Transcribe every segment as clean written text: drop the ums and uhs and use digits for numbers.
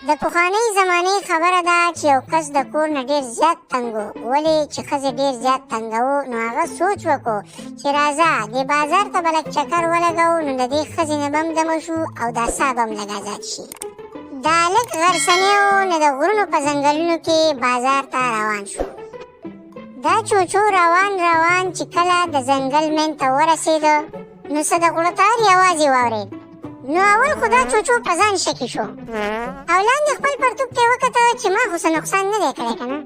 د پخوانۍ زمانې خبره ده چې یو کس د کور نه ډېر زیات تنګ و. ولې چې ښځې ډېر زیات تنګوو نو هغه سوچ وکړو چې راځه دې بازار ته به لږ چکر ولګوو نو د دې ښځې نه به هم دمه شو او دا ساه به هم لږ ازاد شي. دا لږ غرڅنی و نو د غرونو په ځنګلونو کې بازار ته روان شو. دا چوچو روان روان چې کله د ځنګل منځ ته ورسېده نو څه د غوړتار یوازې واورېد. نو اول خو دا چوچو په ځان شکي شو او لاندې خپل پرتوب ته یې وکتل چې ما خو څه نقصان نه دی کړی که نه.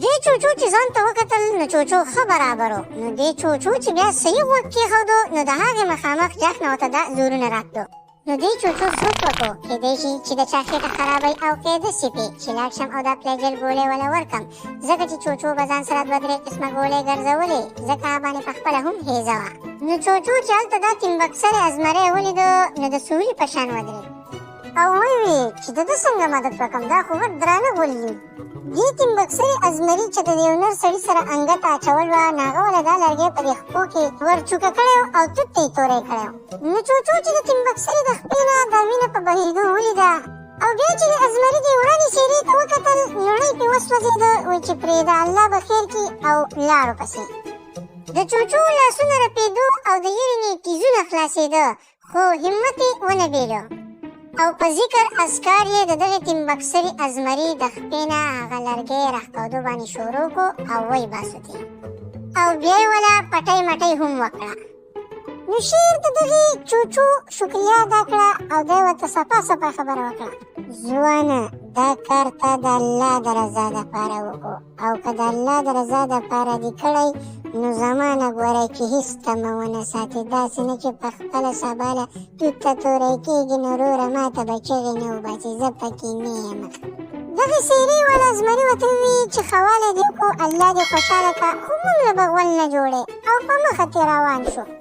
دې چوچو چې ځان ته وکتل نو چوچو ښه برابر و. نو دې چوچو چې بیا صحیح غوږ کېښودو نو د هغې مخامخ جخ نه ورته دا زورونه راتلو. نو دې چوچو سوچ وکړو کیدای شي چې د چا خېټه خرابوي او که یې داسې پې چې لاړ شم او دا پلیجل ګولۍ وله ورکړم ځکه چې چوچو به ځان سره دوه درې قسمه ګولۍ ګرځولې ځکه هغه باندې پخپله هم هیزه وه. نو چوچو چې هلته دا تیمبکسرې ازمری ولیده نو د سوري په شان ودرېد او ویې چې د ده څنګه مدد وکړم دا خو غټ درانه ګولۍ دي. دې تیمبکسرې ازمري چې د یو نر سړي سره انګته اچول وه نو هغه وله دا لرګی په دې خپو کې ور چوکه کړی و او توت ته یې توری کړی و. نو چوچو چې د تیمبکسرې د خپې نه دا وینه په بهېدو ولیده او بیا چې د ازمري دې وړانې څېرې ته وکتل لوڼۍ پرې وسوځېده وایي چې پرېږده الله به خیر کړي او لاړو پسې. د چوچو لاسونه رپېدو او د یېرې نه یې تیزونه خلاصېده خو همت یې ونه بېلو او په ذکر اذکار یې د دغې تیمبکسرې ازمري د خپې نه هغه لرګی راښکودو باندې شروع کړو او ویې باسو ترې او بیا یې وله پټۍ مټۍ هم وکړه. نو شعر د دغې چوچو شکریا ادا کړه او دی ورته صفا صفا خبره وکړه. ځوانه دا کار تا د الله د رضا دپاره وکړو او که د الله د رضا دپاره دې کړی نو زما نه ګورئ چې هېڅ تمه ونه ساتې داسې نه چې په خپله سباله توت ته توری کېږي نو وروره ما ته به چغې نه وباسې زه پکې نه یم. دغې څېرې وله زمري ورته وویل چې ښه والی دې وکړو الله دې خوشحاله کړه خو موږ له به غول نه جوړې او په مخه ترې روان شو.